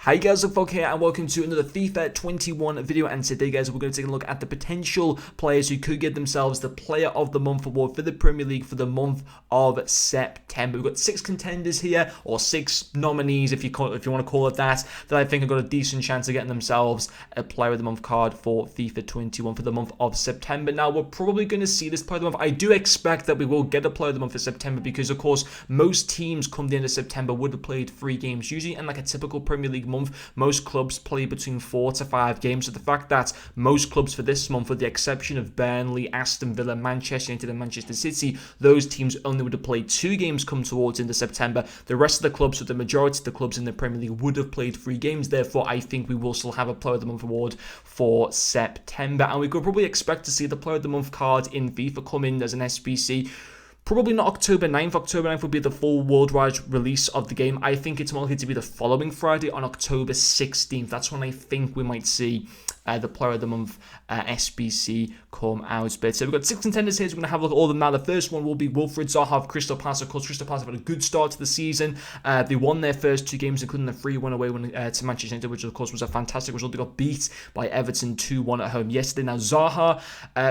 Hi guys, Folk here and welcome to another FIFA 21 video, and today guys we're going to take a look at the potential players who could get themselves the Player of the Month award for the Premier League for the month of September. We've got 6 contenders here, or 6 nominees if you want to call it that I think have got a decent chance of getting themselves a Player of the Month card for FIFA 21 for the month of September. Now we're probably going to see this Player of the Month. I do expect that we will get a Player of the Month for September because of course most teams come the end of September would have played 3 games. Usually in like a typical Premier League month, most clubs play between 4 to 5 games. So the fact that most clubs for this month, with the exception of Burnley, Aston Villa, Manchester United and Manchester City, those teams only would have played 2 games come towards into September. The rest of the clubs, so the majority of the clubs in the Premier League, would have played 3 games. Therefore, I think we will still have a Player of the Month award for September. And we could probably expect to see the Player of the Month card in FIFA come in as an SBC. Probably not October 9th. October 9th would be the full worldwide release of the game. I think it's more likely to be the following Friday on October 16th. That's when I think we might see the Player of the Month SBC come out. But so we've got 6 contenders here, so we're going to have a look at all of them now. The first one will be Wilfried Zaha of Crystal Palace. Of course, Crystal Palace have had a good start to the season. They won their first 2 games, including the 3-1 away to Manchester United, which of course was a fantastic result. They got beat by Everton 2-1 at home yesterday. Now Zaha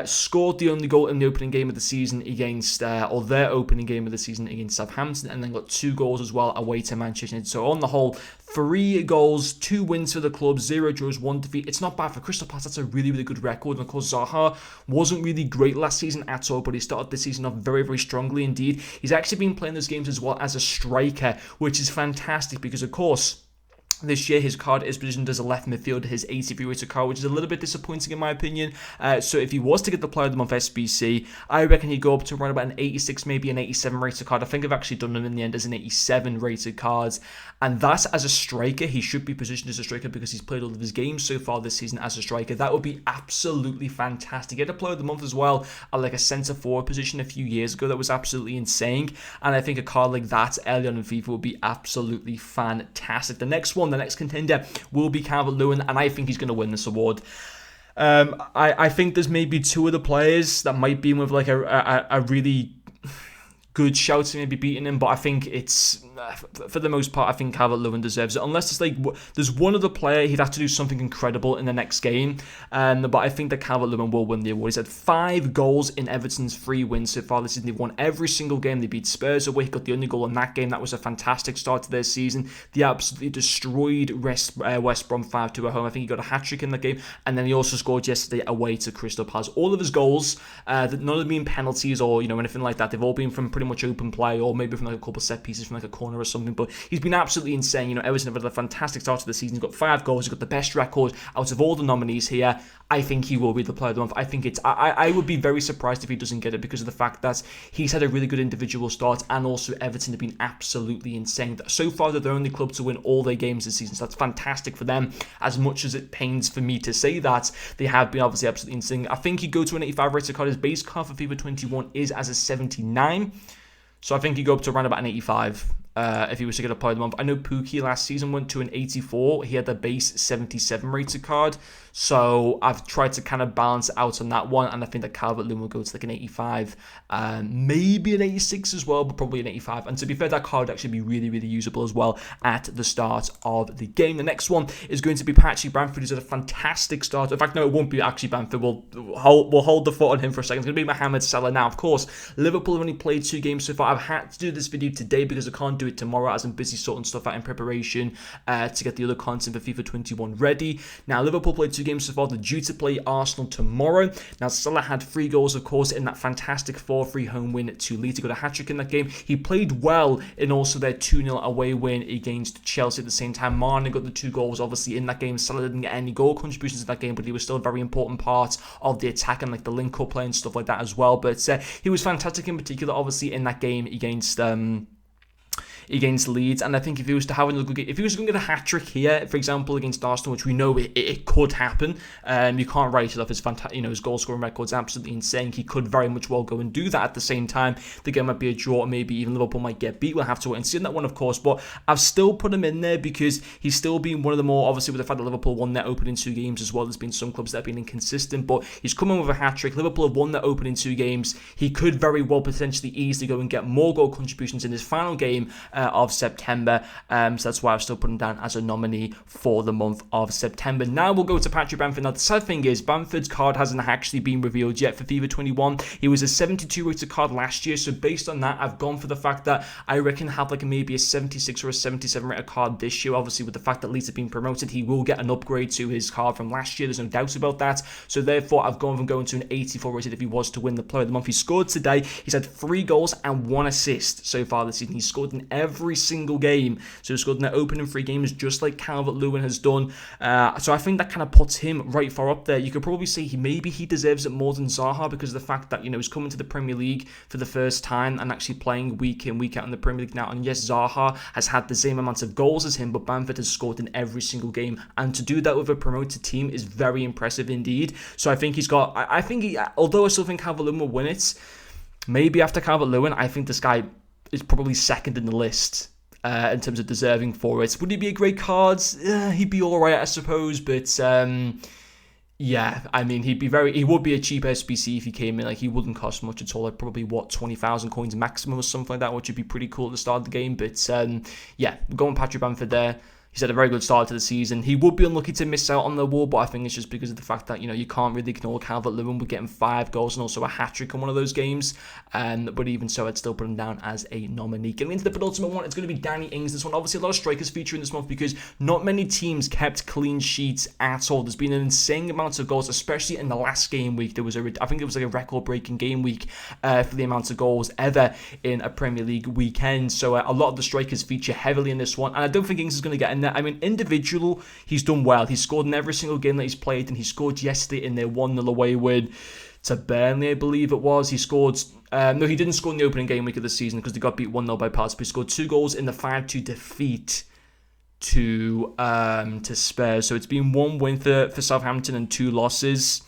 scored the only goal in the opening game of the season against, or their opening game of the season against Southampton, and then got 2 goals as well away to Manchester United. So on the whole, 3 goals, 2 wins for the club, 0 draws, 1 defeat. It's not bad for Crystal Palace. That's a really, really good record. And of course, Zaha wasn't really great last season at all, but he started the season off very, very strongly indeed. He's actually been playing those games as well as a striker, which is fantastic because, of course, this year, his card is positioned as a left midfielder, his 83 rated card, which is a little bit disappointing in my opinion. So if he was to get the Player of the Month SBC, I reckon he'd go up to around about an 86, maybe an 87 rated card. I think I've actually done him in the end as an 87 rated card. And that's as a striker. He should be positioned as a striker because he's played all of his games so far this season as a striker. That would be absolutely fantastic. Get a Player of the Month as well at like a centre forward position a few years ago. That was absolutely insane. And I think a card like that early on in FIFA would be absolutely fantastic. The next contender will be Calvert-Lewin, and I think he's going to win this award. I think there's maybe 2 other players that might be with like a really good shout to maybe beating him, but I think it's, for the most part, I think Calvert-Lewin deserves it. Unless it's like there's one other player, he'd have to do something incredible in the next game. But I think that Calvert-Lewin will win the award. He's had 5 goals in Everton's 3 wins so far this season. They've won every single game. They beat Spurs away. He got the only goal in that game. That was a fantastic start to their season. They absolutely destroyed West Brom 5-2 at home. I think he got a hat-trick in that game. And then he also scored yesterday away to Crystal Palace. All of his goals, none of them being penalties or anything like that. They've all been from pretty much open play, or maybe from like a couple of set pieces from like a corner or something, but he's been absolutely insane. Everton have had a fantastic start to the season. He's got 5 goals. He's got the best record out of all the nominees here. I think he will be the Player of the Month. I think I would be very surprised if he doesn't get it because of the fact that he's had a really good individual start, and also Everton have been absolutely insane. So far, they're the only club to win all their games this season, so that's fantastic for them. As much as it pains for me to say that, they have been obviously absolutely insane. I think he'd go to an 85 rated card. His base card for FIFA 21 is as a 79. So I think he'd go up to around about an 85 if he was to get a Player of the Month. I know Pookie last season went to an 84. He had the base 77 rated card. So I've tried to kind of balance it out on that one. And I think that Calvert-Lewin will go to like an 85. Maybe an 86 as well, but probably an 85. And to be fair, that card would actually be really, really usable as well at the start of the game. The next one is going to be Bamford, who's had a fantastic start. In fact, no, it won't be actually Bamford. We'll hold the thought on him for a second. It's going to be Mohamed Salah. Now, of course, Liverpool have only played 2 games so far. I've had to do this video today because I can't do it tomorrow as I'm busy sorting stuff out in preparation to get the other content for FIFA 21 ready. Now, Liverpool played 2 games so far. They're due to play Arsenal tomorrow. Now, Salah had 3 goals, of course, in that fantastic 4-3 home win to Leeds. He got a hat-trick in that game. He played well in also their 2-0 away win against Chelsea at the same time. Mane got the 2 goals, obviously, in that game. Salah didn't get any goal contributions in that game, but he was still a very important part of the attack and like the link-up play and stuff like that as well. But he was fantastic in particular, obviously, in that game against Leeds. And I think if he was to have a good game, if he was going to get a hat-trick here, for example, against Arsenal, which we know it could happen, you can't write it off. His his goal-scoring record's absolutely insane. He could very much well go and do that. At the same time, the game might be a draw, or maybe even Liverpool might get beat. We'll have to wait and see on that one, of course, but I've still put him in there because he's still been one of the more, obviously with the fact that Liverpool won their opening 2 games as well. There's been some clubs that have been inconsistent, but he's coming with a hat-trick. Liverpool have won their opening 2 games. He could very well potentially easily go and get more goal contributions in his final game of September. So that's why I've still put him down as a nominee for the month of September. Now we'll go to Patrick Bamford. Now the sad thing is Bamford's card hasn't actually been revealed yet for FIFA 21. He was a 72 rated card last year, so based on that, I've gone for the fact that I reckon have like maybe a 76 or a 77 rated card this year. Obviously, with the fact that Leeds have been promoted, he will get an upgrade to his card from last year. There's no doubt about that. So therefore, I've gone from going to an 84 rated if he was to win the Player of the Month. He scored today. He's had 3 goals and 1 assist so far this season. He's scored in every single game. So he's scored in the opening 3 games, just like Calvert-Lewin has done. So I think that kind of puts him right far up there. You could probably say maybe he deserves it more than Zaha because of the fact that, you know, he's coming to the Premier League for the first time and actually playing week in, week out in the Premier League now. And yes, Zaha has had the same amount of goals as him, but Bamford has scored in every single game. And to do that with a promoted team is very impressive indeed. So I think he's got, I think he, although I still think Calvert-Lewin will win it, maybe after Calvert-Lewin, I think this guy is probably second in the list. In terms of deserving for it. Would he be a great card? He'd be alright, I suppose, but yeah, I mean, he would be a cheap SBC if he came in. Like, he wouldn't cost much at all. Like, probably, 20,000 coins maximum or something like that, which would be pretty cool at the start of the game. But yeah, we're going Patrick Bamford there. He's had a very good start to the season. He would be unlucky to miss out on the award, but I think it's just because of the fact that, you know, you can't really ignore Calvert-Lewin with getting 5 goals and also a hat-trick in one of those games. But even so, I'd still put him down as a nominee. Getting into the penultimate one, it's going to be Danny Ings. This one, obviously, a lot of strikers featuring this month because not many teams kept clean sheets at all. There's been an insane amount of goals, especially in the last game week. There was I think it was like a record-breaking game week for the amount of goals ever in a Premier League weekend. So a lot of the strikers feature heavily in this one, and I don't think Ings is going to get in there. I mean, individual, he's done well. He's scored in every single game that he's played, and he scored yesterday in their 1-0 away win to Burnley, I believe it was. He scored... no, he didn't score in the opening game week of the season because they got beat 1-0 by Palace, but he scored 2 goals in the 5-2 defeat to Spurs. So it's been 1 win for Southampton and 2 losses.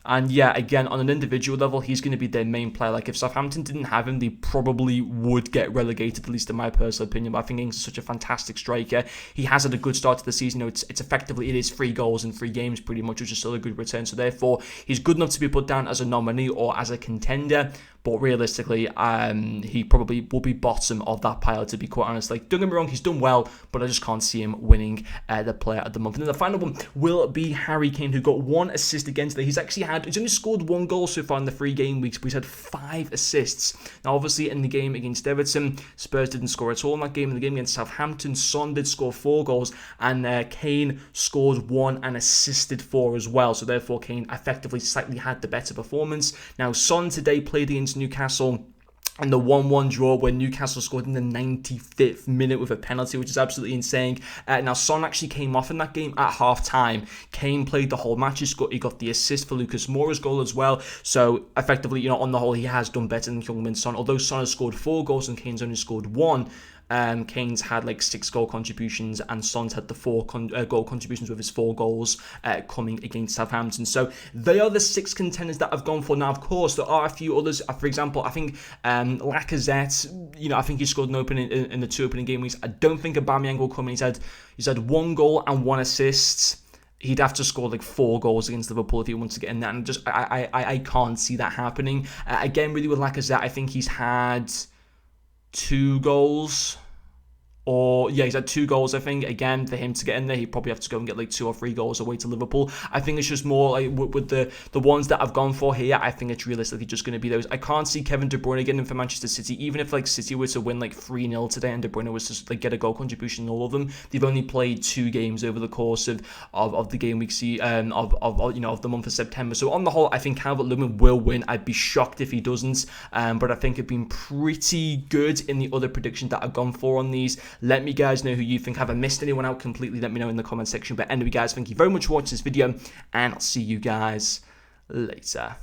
And yeah, again, on an individual level, he's going to be their main player. Like, if Southampton didn't have him, they probably would get relegated, at least in my personal opinion. But I think Ings is such a fantastic striker. He has had a good start to the season. You know, it's effectively, it is 3 goals in 3 games pretty much, which is still a good return. So therefore, he's good enough to be put down as a nominee or as a contender. But realistically, he probably will be bottom of that pile, to be quite honest. Like, don't get me wrong, he's done well, but I just can't see him winning the Player of the Month. And then the final one will be Harry Kane, who got 1 assist against there. He's only scored 1 goal so far in the 3 game weeks, but he's had 5 assists. Now, obviously, in the game against Everton, Spurs didn't score at all in that game. In the game against Southampton, Son did score 4 goals, and Kane scored 1 and assisted 4 as well. So therefore, Kane effectively slightly had the better performance. Now, Son today played against Newcastle and the 1-1 draw where Newcastle scored in the 95th minute with a penalty, which is absolutely insane. Now, Son actually came off in that game at half-time. Kane played the whole match. He got the assist for Lucas Moura's goal as well. So, effectively, you know, on the whole, he has done better than Heung-min Son. Although Son has scored 4 goals and Kane's only scored 1, Kane's had like 6 goal contributions and Son's had the 4 goal contributions with his 4 goals coming against Southampton. So they are the 6 contenders that I've gone for. Now, of course, there are a few others. For example, I think Lacazette, you know, I think he scored an opening in the 2 opening game weeks. I don't think Aubameyang will come in. He's had 1 goal and 1 assist. He'd have to score like 4 goals against Liverpool if he wants to get in there, and just I can't see that happening. Again, really with Lacazette, I think he's had 2 goals. He's had 2 goals, I think. Again, for him to get in there, he'd probably have to go and get like 2 or 3 goals away to Liverpool. I think it's just more like with the ones that I've gone for here, I think it's realistically just going to be those. I can't see Kevin De Bruyne getting in for Manchester City, even if like City were to win like 3-0 today and De Bruyne was to like get a goal contribution in all of them. They've only played 2 games over the course of the game week of the month of September. So on the whole, I think Calvert-Lewin will win. I'd be shocked if he doesn't. But I think it's been pretty good in the other predictions that I've gone for on these. Let me guys know who you think. Have I missed anyone out completely? Let me know in the comment section. But anyway, guys, thank you very much for watching this video, and I'll see you guys later.